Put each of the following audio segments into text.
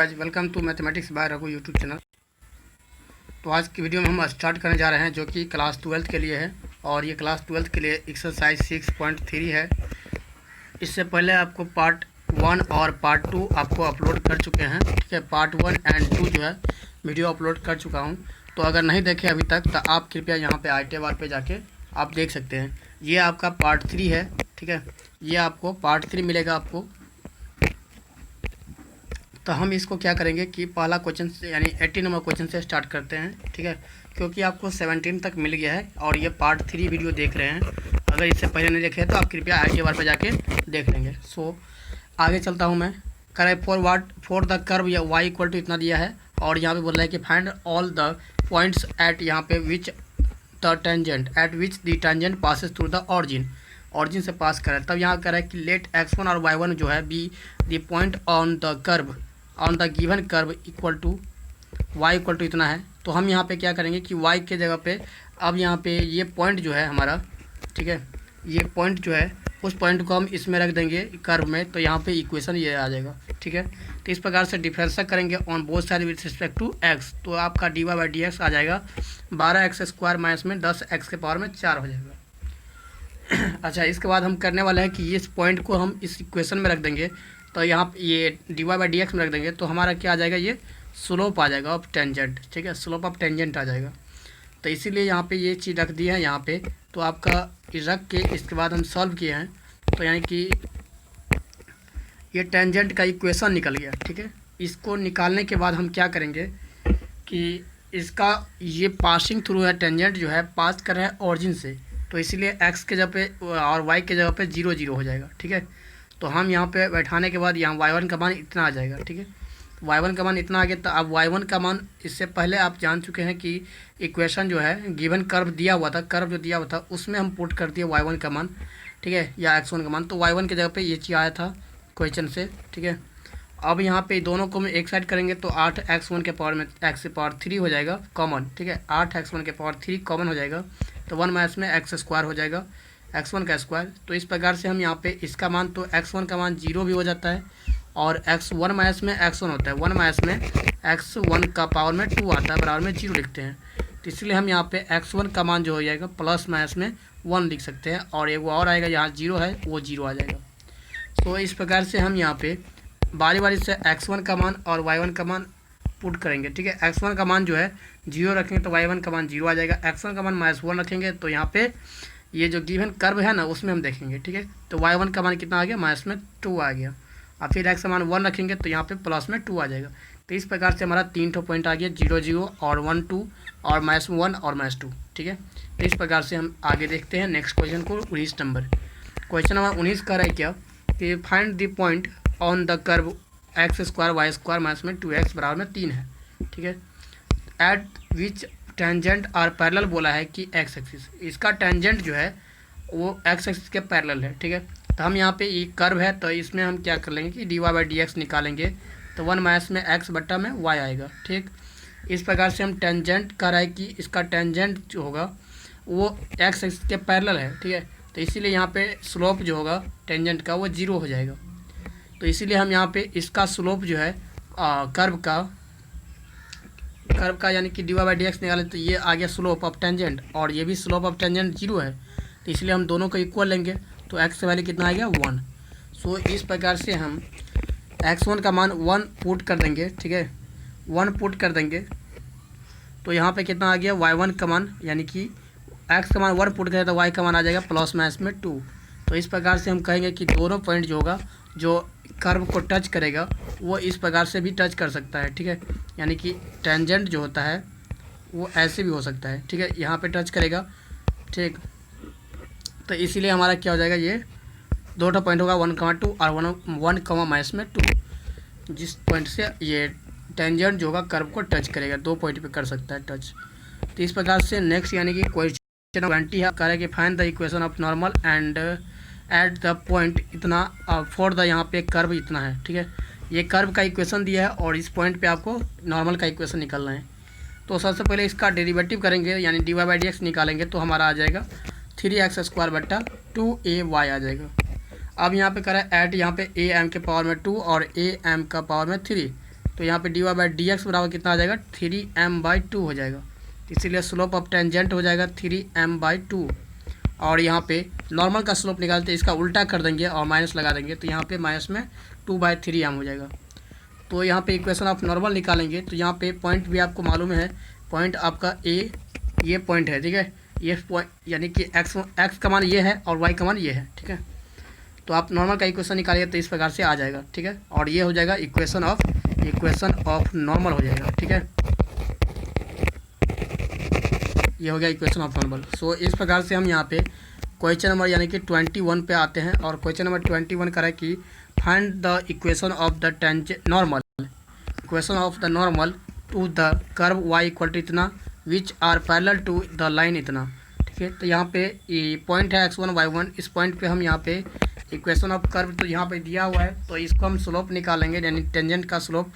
आज welcome to mathematics by Raghu YouTube channel. तो आज की वीडियो में हम स्टार्ट करने जा रहे हैं जो कि क्लास 12 के लिए है और ये क्लास 12 के लिए एक्सरसाइज 6.3 है। इससे पहले आपको पार्ट 1 और पार्ट 2 आपको अपलोड कर चुके हैं, ठीक है। पार्ट 1 एंड 2 जो है वीडियो अपलोड कर चुका हूँ। तो अगर नहीं देखे अभी तक तो आप कृपया यहाँ पे आई टी बार पे जाके आप देख सकते हैं। ये आपका पार्ट 3 है, ठीक है। ये आपको पार्ट 3 मिलेगा आपको। तो हम इसको क्या करेंगे कि पहला क्वेश्चन से यानी 80 नंबर क्वेश्चन से स्टार्ट करते हैं, ठीक है। क्योंकि आपको 17 तक मिल गया है और ये पार्ट 3 वीडियो देख रहे हैं। अगर इससे पहले नहीं देखे तो आप कृपया आई टी बार पर जाके देख लेंगे। सो आगे चलता हूँ मैं। करें फॉर द कर्व या y इक्वल टू इतना दिया है और यहाँ पे बोल रहा है कि find all the points at यहाँ पे which the tangent at which the tangent passes through the origin से पास करें। तब यहाँ कह रहा है कि लेट x1 और y1 जो है be the point on the curve on the given curve equal to y equal to इतना है। तो हम यहाँ पे क्या करेंगे कि y के जगह पे अब यहाँ पे ये पॉइंट जो है हमारा, ठीक है, ये पॉइंट जो है उस पॉइंट को हम इसमें रख देंगे कर्व में। तो यहाँ पे इक्वेशन ये आ जाएगा, ठीक है। तो इस प्रकार से डिफरेंस करेंगे on both side with respect to x। तो आपका dy बाई डी एक्स आ जाएगा 12x स्क्वायर माइनस में 10x के पावर में 4 हो जाएगा। अच्छा, इसके बाद हम करने वाले हैं कि इस पॉइंट को हम इस इक्वेशन में रख देंगे। तो यहाँ पे ये dy बाई डी एक्स में रख देंगे तो हमारा क्या आ जाएगा, ये स्लोप आ जाएगा ऑफ टेंजेंट, ठीक है। स्लोप ऑफ टेंजेंट आ जाएगा। तो इसीलिए यहाँ पे ये चीज़ रख दी है यहाँ पे। तो आपका रख के इसके बाद हम सॉल्व किए हैं तो यानी कि ये टेंजेंट का इक्वेशन निकल गया, ठीक है। इसको निकालने के बाद हम क्या करेंगे कि इसका ये पासिंग थ्रू है, टेंजेंट जो है पास कर रहा है ऑरिजिन से। तो इसीलिए x के जगह पे और y के जगह पे 0 0 हो जाएगा, ठीक है। तो हम यहाँ पे बैठाने के बाद यहाँ y1 का मान इतना आ जाएगा, ठीक है। y1 का मान इतना आ गया। तो अब y1 का मान इससे पहले आप जान चुके हैं कि इक्वेशन जो है गिवन कर्व दिया हुआ था, कर्व जो दिया हुआ था उसमें हम पुट कर दिए y1 का मान, ठीक है, या x1 का मान। तो y1 की जगह पे ये चीज़ आया था क्वेश्चन से, ठीक है। अब यहाँ पे दोनों को हम एक साइड करेंगे तो 8x1 के पावर में x के पावर 3 हो जाएगा कॉमन, ठीक है। 8x1 के पावर 3 कॉमन हो जाएगा तो 1 माइनस में x स्क्वायर हो जाएगा, x1 का स्क्वायर। तो इस प्रकार से हम यहाँ पे इसका मान तो x1 का मान 0 भी हो जाता है और x1 माइनस में x1 होता है, 1 माइनस में x1 का पावर में 2 आता है, बराबर में 0 लिखते हैं। तो इसलिए हम यहाँ पे x1 का मान जो हो जाएगा प्लस माइनस में 1 लिख सकते हैं और एक और आएगा यहाँ 0 है वो 0 आ जाएगा। तो इस प्रकार से हम यहाँ पे बारी बारी से x1 का मान और y1 का मान पुट करेंगे, ठीक है। x1 का मान जो है 0 रखेंगे तो y1 का मान 0 आ जाएगा। x1 का मान -1 रखेंगे तो यहाँ पे ये जो गिवन कर्व है ना उसमें हम देखेंगे, ठीक है। तो y1 का मान कितना आ गया, माइनस में 2 आ गया और फिर x का मान 1 रखेंगे तो यहाँ पे प्लस में 2 आ जाएगा। तो इस प्रकार से हमारा 3 पॉइंट आ गया, 0 0 और 1 2 और -1 और -2, ठीक है। तो इस प्रकार से हम आगे देखते हैं नेक्स्ट क्वेश्चन को। 19 नंबर क्वेश्चन नंबर 19 का है क्या कि find the point on the curve x square y square minus में 2x बराबर में 3 है, ठीक है। एट विच टेंजेंट और पैरेलल बोला है कि x एक्सिस, इसका टेंजेंट जो है वो x एक्सिस के पैरेलल है, ठीक है। तो हम यहाँ पे ये कर्व है तो इसमें हम क्या कर लेंगे कि dy बाई डी एक्स निकालेंगे तो 1 माइनस में x बट्टा में y आएगा, ठीक। इस प्रकार से हम टेंजेंट कर रहा है कि इसका टेंजेंट जो होगा वो x एक्सिस के पैरेलल है, ठीक है। तो इसीलिए यहाँ पे स्लोप जो होगा टेंजेंट का वो 0 हो जाएगा। तो इसीलिए हम यहाँ पे इसका स्लोप जो है कर्व का यानी कि dy बाई डी एक्स निकालें तो ये आ गया स्लोप ऑफ टेंजेंट और ये भी स्लोप ऑफ टेंजेंट 0 है। तो इसलिए हम दोनों को इक्वल लेंगे तो x वैल्यू कितना आ गया 1। सो इस प्रकार से हम x1 का मान 1 पुट कर देंगे, ठीक है, 1 पुट कर देंगे। तो यहाँ पे कितना आ गया y1 का मान यानी कि x का मान 1 पुट करें तो y का मान आ जाएगा प्लस माइनस में 2। तो इस प्रकार से हम कहेंगे कि दोनों पॉइंट जो होगा जो कर्व को टच करेगा वो इस प्रकार से भी टच कर सकता है, ठीक है। यानी कि टेंजेंट जो होता है वो ऐसे भी हो सकता है, ठीक है, यहाँ पे टच करेगा, ठीक। तो इसीलिए हमारा क्या हो जाएगा, ये दो पॉइंट होगा 1,2 और 1 माइनस में 2, जिस पॉइंट से ये टेंजेंट जो होगा कर्व को टच करेगा 2 पॉइंट पे कर सकता है टच। तो इस प्रकार से नेक्स्ट यानी कि क्वेश्चन 20 है, कह कि find the equation of normal and at the point इतना फॉर द यहाँ पे कर्व इतना है, ठीक है। ये कर्व का इक्वेशन दिया है और इस पॉइंट पे आपको नॉर्मल का इक्वेशन निकालना है। तो सबसे पहले इसका डेरिवेटिव करेंगे यानी dy बाई डी एक्स निकालेंगे तो हमारा आ जाएगा 3x स्क्वायर बट्टा 2ay आ जाएगा। अब यहाँ पे करें ऐड यहाँ पे am के पावर में 2 और am का पावर में 3। तो यहाँ पे d y by d x बराबर कितना आ जाएगा 3m/2 हो जाएगा। इसीलिए स्लोप ऑफ टेंजेंट हो जाएगा 3m/2। और यहाँ पे नॉर्मल का स्लोप निकालते इसका उल्टा कर देंगे और माइनस लगा देंगे, तो यहाँ पे माइनस में 2/3m हो जाएगा। तो यहाँ पे इक्वेशन ऑफ नॉर्मल निकालेंगे तो यहाँ पे पॉइंट भी आपको मालूम है, पॉइंट आपका ए ये पॉइंट है, ठीक है। ये पॉइंट यानी कि एक्स का मान ये है और वाई का मान ये है, ठीक है। तो आप नॉर्मल का इक्वेशन निकालिएगा तो इस प्रकार से आ जाएगा, ठीक है। और ये हो जाएगा इक्वेशन ऑफ नॉर्मल हो जाएगा, ठीक है। ये हो गया इक्वेशन ऑफ नॉर्मल। सो इस प्रकार से हम यहाँ पे क्वेश्चन नंबर यानी कि 21 पे आते हैं। और क्वेश्चन नंबर 21 करें कि find the equation of the normal, equation of the normal to the curve y equal to इतना which are parallel to the line इतना, ठीक है। तो यहाँ पे पॉइंट है x1 y1, इस पॉइंट पे हम यहाँ पे इक्वेशन ऑफ कर्व तो यहाँ पे दिया हुआ है, तो इसको हम स्लोप निकालेंगे यानी टेंजेंट का स्लोप।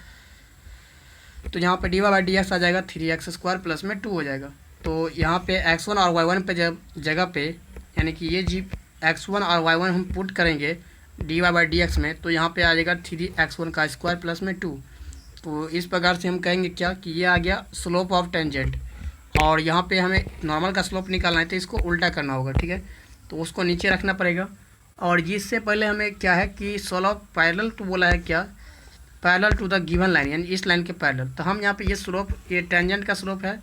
तो यहाँ पे d y by d x आ जाएगा 3x² प्लस में 2 हो जाएगा। तो यहाँ पे x1 और y1 पे जगह पे यानी कि ये जी x1 और y1 हम पुट करेंगे d y by d x में, तो यहाँ पे आ जाएगा 3x1 का स्क्वायर प्लस में 2। तो इस प्रकार से हम कहेंगे क्या कि ये आ गया स्लोप ऑफ टेंजेंट। और यहाँ पे हमें नॉर्मल का स्लोप निकालना है तो इसको उल्टा करना होगा, ठीक है। तो उसको नीचे रखना पड़ेगा। और जिससे पहले हमें क्या है कि स्लोप पैरेलल तो बोला है क्या, parallel to the given line यानी इस लाइन के पैरेलल। तो हम यहाँ पे ये स्लोप ये टेंजेंट का स्लोप है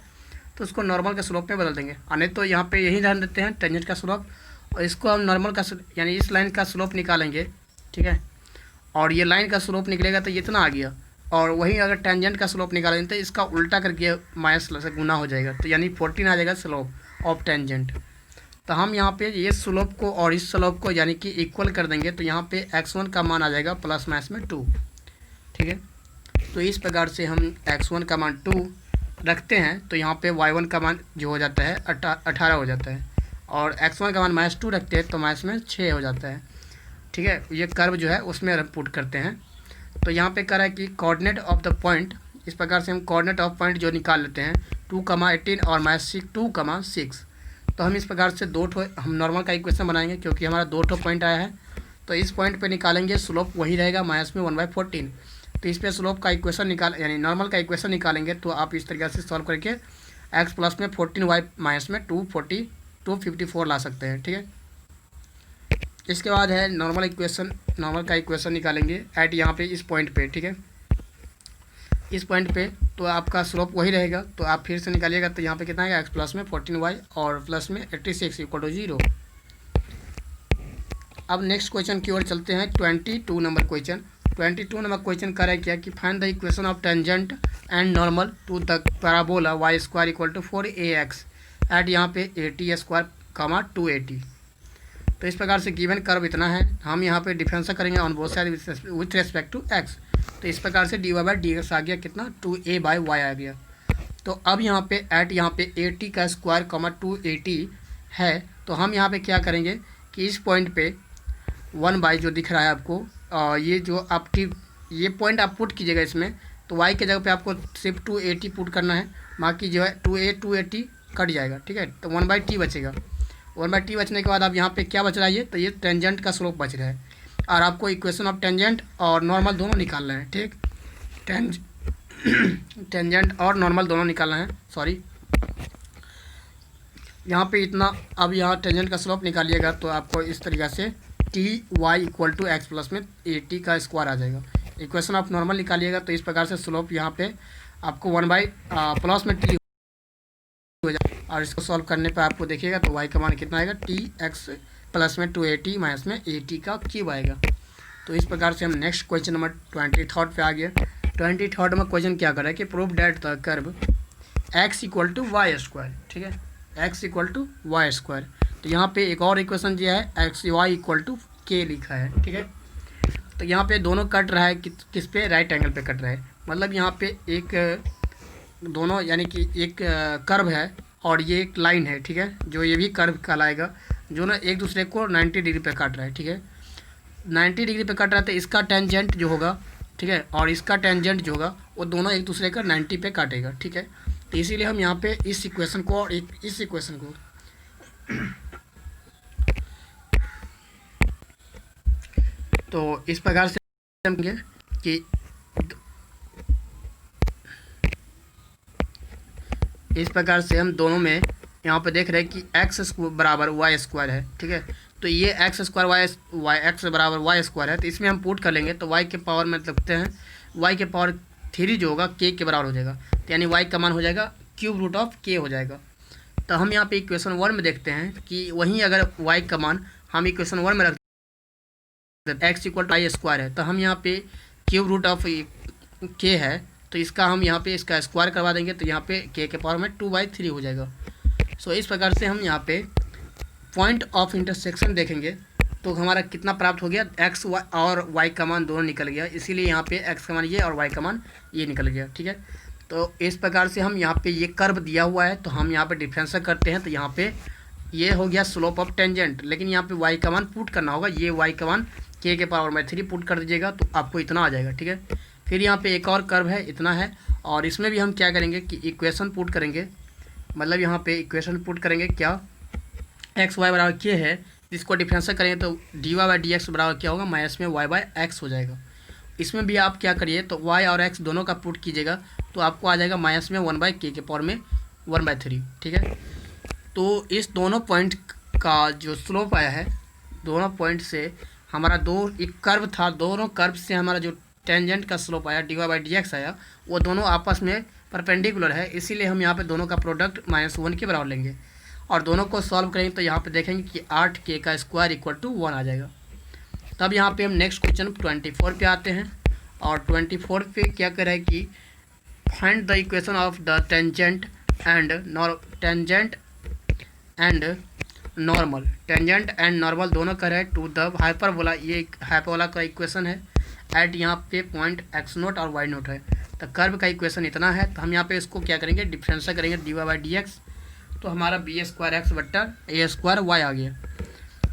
तो उसको नॉर्मल के स्लोप में बदल देंगे, और नहीं तो यहाँ पे यही ध्यान देते हैं टेंजेंट का स्लोप, और इसको हम नॉर्मल का यानी इस लाइन का स्लोप निकालेंगे, ठीक है। और ये लाइन का स्लोप निकलेगा तो ये इतना आ गया, और वहीं अगर टेंजेंट का स्लोप निकालेंगे तो इसका उल्टा करके माइनस से गुना हो जाएगा, तो यानी 14 आ जाएगा स्लोप ऑफ टेंजेंट। तो हम यहाँ पे ये स्लोप को और इस स्लोप को यानी कि इक्वल कर देंगे, तो यहाँ पे x1 का मान आ जाएगा प्लस माइनस में 2, ठीक है। तो इस प्रकार से हम x1 का मान 2 रखते हैं, तो यहाँ पे y1 का मान जो हो जाता है 18 हो जाता है, और x1 का मान -2 रखते हैं तो माइनस में 6 हो जाता है, ठीक है। ये कर्व जो है उसमें हम पुट करते हैं। तो यहाँ पे कह रहा है कि कोऑर्डिनेट ऑफ द पॉइंट, इस प्रकार से हम कोऑर्डिनेट ऑफ पॉइंट जो निकाल लेते हैं 2,18 और -2,6। तो हम इस प्रकार से हम नॉर्मल का इक्वेशन बनाएंगे क्योंकि हमारा 2 पॉइंट आया है। तो इस पॉइंट पे निकालेंगे स्लोप वही रहेगा माइनस में 1/14। तो इस पे स्लोप का इक्वेशन यानी नॉर्मल का इक्वेशन निकालेंगे, तो आप इस तरीके से सॉल्व करके x प्लस में 14y माइनस में 254 ला सकते हैं, ठीक है। इसके बाद है नॉर्मल का इक्वेशन निकालेंगे एट यहाँ पे इस पॉइंट पे, ठीक है। इस पॉइंट पे तो आपका स्लोप वही रहेगा, तो आप फिर से निकालिएगा तो यहाँ पे कितना आएगा x प्लस में 14y और प्लस में 86 इक्वल टू 0। अब नेक्स्ट क्वेश्चन की ओर चलते हैं। 22 नंबर क्वेश्चन कर रहा है क्या कि find the equation of tangent and normal to the parabola y² equal to 4ax at यहाँ पे 80² 280। तो इस प्रकार से गिवन कर्व इतना है, हम यहाँ पे डिफरेंस करेंगे on both side with respect to x। तो इस प्रकार से d y by d x आ गया कितना 2a/y आ गया। तो अब यहाँ पे एट यहाँ पे 80² 280 है, तो हम यहाँ पे क्या करेंगे कि इस पॉइंट पे 1/, जो दिख रहा है आपको, ये जो आपकी ये पॉइंट आप पुट कीजिएगा इसमें, तो y के जगह पे आपको सिर्फ 280 पुट करना है, बाकी जो है 280 कट जाएगा, ठीक है। तो 1/t बचेगा। 1/t बचने के बाद अब यहाँ पे क्या बच रहा है, तो ये टेंजेंट का स्लोप बच रहा है, और आपको इक्वेशन ऑफ टेंजेंट और नॉर्मल दोनों निकालना है, ठीक। टेंजेंट और नॉर्मल दोनों निकालना है, सॉरी। यहाँ पे इतना, अब यहाँ टेंजेंट का स्लोप निकालिएगा तो आपको इस तरीक़े से ty equal to x plus में 80² आ जाएगा। इक्वेशन ऑफ नॉर्मल निकालिएगा तो इस प्रकार से स्लोप यहाँ पे आपको 1/ प्लस में t हो जाएगा, और इसको सॉल्व करने पे आपको देखिएगा तो y का मान कितना आएगा tx प्लस में 280 माइनस में 80³ आएगा। तो इस प्रकार से हम नेक्स्ट क्वेश्चन नंबर 23 पे आ गए। 23 में क्वेश्चन क्या कर रहा है कि prove that the curve x equal to y², ठीक है, x इक्वल टू y²। तो यहाँ पे एक और इक्वेशन दिया है xy इक्वल टू k लिखा है, ठीक है। तो यहाँ पे दोनों कट रहा है किस पे, राइट एंगल पे कट रहा है, मतलब यहाँ पे एक दोनों यानी कि एक कर्व है और ये एक लाइन है, ठीक है, जो ये भी कर्व कहलाएगा, जो ना एक दूसरे को 90 डिग्री पे काट रहा है, ठीक है। 90 डिग्री पे काट रहा है तो इसका टेंजेंट जो होगा, ठीक है, और इसका टेंजेंट जो होगा वो दोनों एक दूसरे का 90 पे काटेगा, ठीक है। तो इसीलिए हम यहाँ पे इस इक्वेशन को और इस इक्वेशन को तो इस प्रकार से समझेंगे कि इस प्रकार से हम दोनों में यहाँ पे देख रहे हैं कि एक्स बराबर वाई स्क्वायर है, ठीक है। तो ये एक्स स्क्वायर वाई एक्स बराबर वाई स्क्वायर है, तो इसमें हम पुट कर लेंगे तो वाई के पावर में लिखते हैं वाई के पावर 3 जो होगा के बराबर हो जाएगा, तो यानी वाई का मान हो जाएगा क्यूब रूट ऑफ के हो जाएगा। तो हम यहाँ पे इक्वेशन 1 में देखते हैं कि वहीं अगर वाई का मान हम इक्वेशन 1 में रख देते x equal to y square है, तो हम यहाँ पे क्यूब रूट ऑफ के है तो इसका हम यहाँ पे इसका स्क्वायर करवा देंगे, तो यहाँ पे के पावर में 2/3 हो जाएगा। सो इस प्रकार से हम यहाँ पे पॉइंट ऑफ इंटरसेक्शन देखेंगे तो हमारा कितना प्राप्त हो गया, एक्स और वाई का मान दोनों निकल गया, इसीलिए यहाँ पे एक्स का मान ये और वाई का मान ये निकल गया, ठीक है। तो इस प्रकार से हम यहाँ पे ये कर्व दिया हुआ है तो हम यहाँ पे डिफरेंस करते हैं, तो यहाँ पे ये हो गया स्लोप ऑफ टेंजेंट, लेकिन यहाँ पे वाई का मान पुट करना होगा, ये वाई का मान के पावर में 3 पुट कर दीजिएगा तो आपको इतना आ जाएगा, ठीक है। फिर यहाँ पे एक और कर्व है, इतना है, और इसमें भी हम क्या करेंगे कि इक्वेशन पुट करेंगे, मतलब यहाँ पे इक्वेशन पुट करेंगे क्या, एक्स वाई बराबर के है, जिसको डिफरेंशियल करेंगे तो d y by d x बराबर क्या होगा, माइनस में वाई बाई एक्स हो जाएगा। इसमें भी आप क्या करिए तो वाई और एक्स दोनों का पुट कीजिएगा तो आपको आ जाएगा माइनस में 1/k के पावर में 1/3, ठीक है। तो इस दोनों पॉइंट का जो स्लोप आया है, दोनों पॉइंट से हमारा एक कर्व था, दोनों कर्व से हमारा जो टेंजेंट का स्लोप आया d y by d x आया, वो दोनों आपस में परपेंडिकुलर है, इसीलिए हम यहाँ पे दोनों का प्रोडक्ट -1 के बराबर लेंगे और दोनों को सॉल्व करेंगे तो यहाँ पे देखेंगे कि 8k का स्क्वायर इक्वल टू 1 आ जाएगा। तब यहाँ पे हम नेक्स्ट क्वेश्चन 24 पे आते हैं और 24 पे क्या करें कि find the equation of the tangent and normal दोनों का है टू द हाइपरबोला, ये हाइपरबोला का इक्वेशन है एट यहाँ पे पॉइंट x0 और y0 है। तो कर्व का इक्वेशन इतना है, तो हम यहाँ पे इसको क्या करेंगे डिफरेंशियल करेंगे d y by d x, तो हमारा बी स्क्वायर एक्स बट्टा ए स्क्वायर वाई आ गया।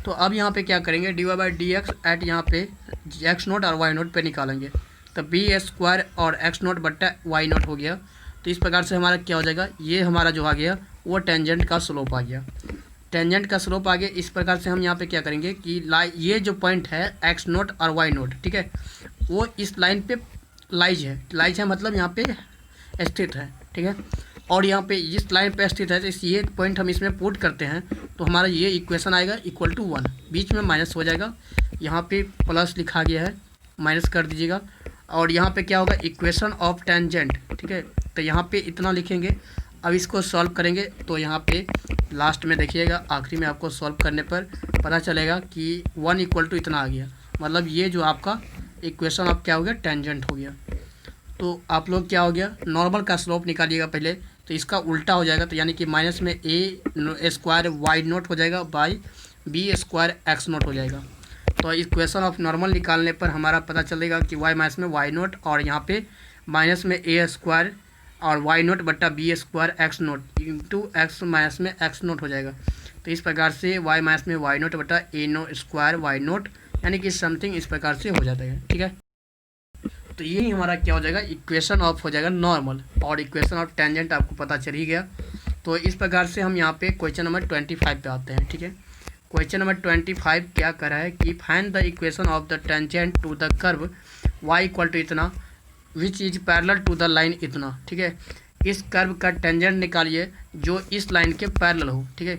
तो अब यहाँ पे क्या करेंगे d y by d x at यहाँ पे x0 और y0 पे निकालेंगे, तो बी स्क्वायर और x0 बट्टा y0 हो गया। तो इस प्रकार से हमारा क्या हो जाएगा, ये हमारा जो आ गया वो टेंजेंट का स्लोप आ गया, टेंजेंट का स्लोप आ गया। इस प्रकार से हम यहाँ पे क्या करेंगे कि ये जो पॉइंट है x0 और y0, ठीक है, वो इस लाइन पे लाइज है मतलब यहाँ पे स्थित है, ठीक है, और यहाँ पे इस लाइन पे स्थित है, तो ये पॉइंट हम इसमें पुट करते हैं तो हमारा ये इक्वेशन आएगा इक्वल टू 1, बीच में माइनस हो जाएगा, यहाँ पे प्लस लिखा गया है, माइनस कर दीजिएगा, और यहाँ पे क्या होगा इक्वेशन ऑफ टेंजेंट, ठीक है, तो यहाँ पे इतना लिखेंगे। अब इसको सॉल्व करेंगे तो यहाँ पे लास्ट में देखिएगा, आखिरी में आपको सॉल्व करने पर पता चलेगा कि 1 इक्वल टू इतना आ गया, मतलब ये जो आपका इक्वेशन ऑफ क्या हो गया टेंजेंट हो गया। तो आप लोग क्या हो गया नॉर्मल का स्लोप निकालिएगा पहले, तो इसका उल्टा हो जाएगा, तो यानी कि माइनस में ए स्क्वायर वाई नोट हो जाएगा by b square x naught हो जाएगा। तो इक्वेशन ऑफ नॉर्मल निकालने पर हमारा पता चलेगा कि वाई माइनस में वाई नोट और यहाँ पे माइनस में ए स्क्वायर और वाई नोट बट्टा b square x naught into x minus में एक्स नोट हो जाएगा। तो इस प्रकार से वाई माइनस में वाई नोट बट्टा a naught square y naught यानी कि समथिंग इस प्रकार से हो जाता है, ठीक है। तो यही हमारा क्या हो जाएगा इक्वेशन ऑफ हो जाएगा नॉर्मल, और इक्वेशन ऑफ टेंजेंट आपको पता चल ही गया। तो इस प्रकार से हम यहाँ पे क्वेश्चन नंबर 25 पे आते हैं, ठीक है। क्वेश्चन नंबर 25 क्या कर रहा है कि find the equation of the tangent to the curve y equal to इतना which is parallel to the line इतना, ठीक है। इस कर्व का टेंजेंट निकालिए जो इस लाइन के पैरेलल हो, ठीक है,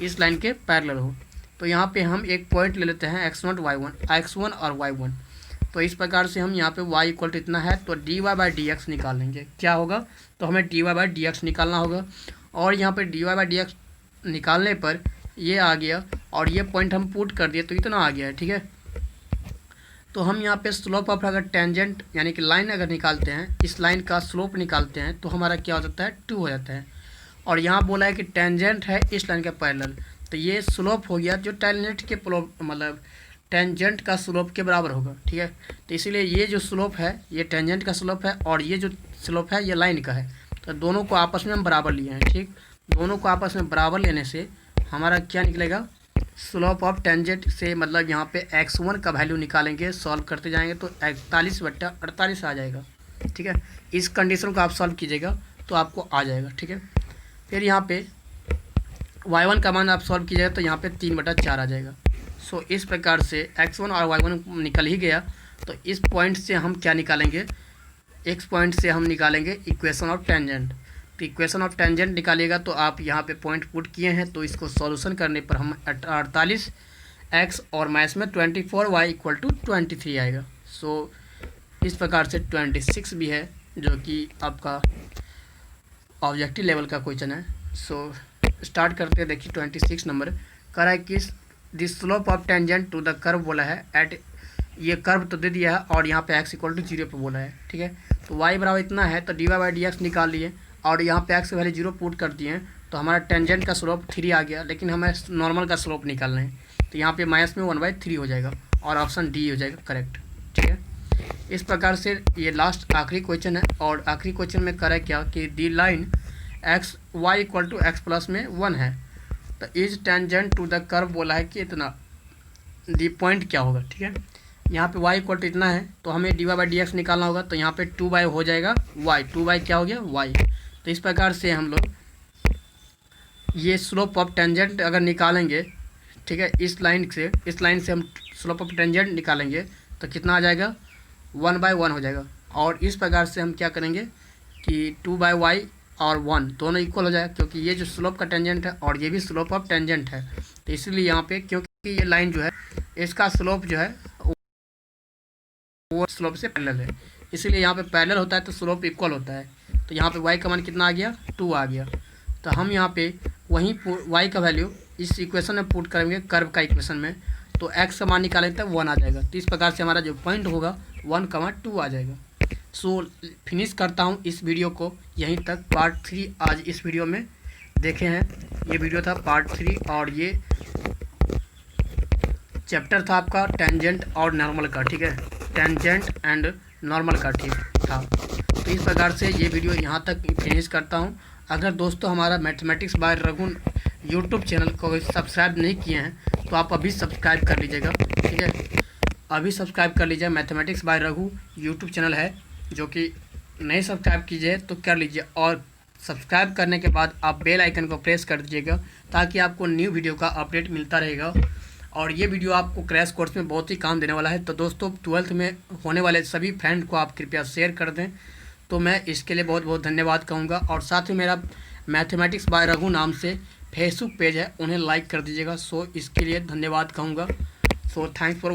इस लाइन के पैरेलल हो। तो यहाँ पे हम एक पॉइंट ले लेते हैं x0 y1 x1 और y1। तो इस प्रकार से हम यहाँ पे y इक्वल टू इतना है तो d y by d x निकाल लेंगे। क्या होगा तो हमें d y by d x निकालना होगा, और यहाँ पे d y by d x निकालने पर ये आ गया और ये पॉइंट हम पुट कर दिए तो इतना आ गया है, ठीक है। तो हम यहाँ पे स्लोप ऑफ अगर टेंजेंट यानी कि लाइन अगर निकालते हैं, इस लाइन का स्लोप निकालते हैं तो हमारा क्या हो जाता है 2 हो जाता है। और यहाँ बोला है कि टेंजेंट है इस लाइन के पैरेलल, तो ये स्लोप हो गया जो टेंजेंट के मतलब टेंजेंट का स्लोप के बराबर होगा, ठीक है। तो इसीलिए ये जो स्लोप है ये टेंजेंट का स्लोप है और ये जो स्लोप है ये लाइन का है, तो दोनों को आपस में हम बराबर लिए हैं, ठीक। दोनों को आपस में बराबर लेने से हमारा क्या निकलेगा स्लोप ऑफ टेंजेंट से, मतलब यहाँ पे x1 का वैल्यू निकालेंगे, सॉल्व करते जाएंगे तो 41/48 आ जाएगा, ठीक है। इस कंडीशन को आप सॉल्व कीजिएगा तो आपको आ जाएगा, ठीक है। फिर यहाँ पे y1 का मान आप सॉल्व कीजिएगा तो यहाँ पे 3/4 आ जाएगा। सो इस प्रकार से x1 और y1 निकल ही गया। तो इस पॉइंट से हम क्या निकालेंगे, x पॉइंट से हम निकालेंगे equation of tangent. Equation of tangent निकालिएगा तो आप यहाँ पे पॉइंट पुट किए हैं, तो इसको सॉल्यूशन करने पर हम 48 x और माइनस में 24 y इक्वल टू 23 आएगा। सो इस प्रकार से 26 भी है जो कि आपका ऑब्जेक्टिव लेवल का क्वेश्चन है। सो स्टार्ट करते हैं। देखिए 26 नंबर कह रहा है कि the slope of tangent to the curve बोला है एट, ये कर्व तो दे दिया है और यहाँ पे x इक्वल टू 0 पर बोला है, ठीक है। तो y बराबर इतना है तो dy बाई डी एक्स निकाल लिए और यहाँ पे x की वैल्यू 0 पुट कर दिए हैं, तो हमारा टेंजेंट का स्लोप 3 आ गया, लेकिन हमें नॉर्मल का स्लोप निकालना है, तो यहाँ पे माइनस में 1/3 हो जाएगा और ऑप्शन डी हो जाएगा करेक्ट, ठीक है। इस प्रकार से ये लास्ट आखिरी क्वेश्चन है और आखिरी क्वेश्चन में करा क्या कि the line x y equal to x plus में 1 है, तो is tangent to the curve बोला है कि इतना, दी पॉइंट क्या होगा, ठीक है। यहाँ पे y इक्वल टू इतना है तो हमें dy बाई डी एक्स निकालना होगा, तो यहाँ पे 2 हो जाएगा y, 2 क्या हो गया y। तो इस प्रकार से हम लोग ये स्लोप ऑफ टेंजेंट अगर निकालेंगे, ठीक है, इस लाइन से हम स्लोप ऑफ टेंजेंट निकालेंगे तो कितना आ जाएगा 1/1 हो जाएगा। और इस प्रकार से हम क्या करेंगे कि 2y और 1 दोनों इक्वल हो जाएगा, क्योंकि ये जो स्लोप का टेंजेंट है और ये भी स्लोप ऑफ टेंजेंट है, तो इसलिए यहाँ पे क्योंकि ये लाइन जो है इसका स्लोप जो है वो स्लोप से पैरेलल है, इसलिए यहाँ पे पैरेलल होता है तो स्लोप इक्वल होता है। तो यहाँ पे y का मान कितना आ गया 2 आ गया, तो हम यहाँ पे वहीं y का वैल्यू इस इक्वेशन में पुट करेंगे कर्व का इक्वेशन में, तो x का मान निकालेंगे तो 1 आ जाएगा। तो इस प्रकार से हमारा जो पॉइंट होगा 1,2 आ जाएगा। सो फिनिश करता हूँ इस वीडियो को यहीं तक। पार्ट 3 आज इस वीडियो में देखे हैं, ये वीडियो था पार्ट 3 और ये चैप्टर था आपका टेंजेंट और नॉर्मल का, ठीक है, टेंजेंट एंड नॉर्मल का, ठीक था। तो इस प्रकार से ये वीडियो यहाँ तक फिनिश करता हूँ। अगर दोस्तों हमारा mathematics by Raghu YouTube channel को सब्सक्राइब नहीं किए हैं तो आप अभी सब्सक्राइब कर लीजिएगा, ठीक है, अभी सब्सक्राइब कर लीजिए। Mathematics by Raghu YouTube channel है, जो कि नहीं सब्सक्राइब कीजिए तो कर लीजिए, और सब्सक्राइब करने के बाद आप बेल आइकन को प्रेस कर दीजिएगा ताकि आपको न्यू वीडियो का अपडेट मिलता रहेगा। और ये वीडियो आपको क्रैश कोर्स में बहुत ही काम देने वाला है। तो दोस्तों 12th में होने वाले सभी फ्रेंड को आप कृपया शेयर कर दें, तो मैं इसके लिए बहुत बहुत धन्यवाद कहूँगा। और साथ ही मेरा मैथमेटिक्स बाय रघु नाम से फेसबुक पेज है, उन्हें लाइक कर दीजिएगा। सो इसके लिए धन्यवाद कहूँगा। So thanks for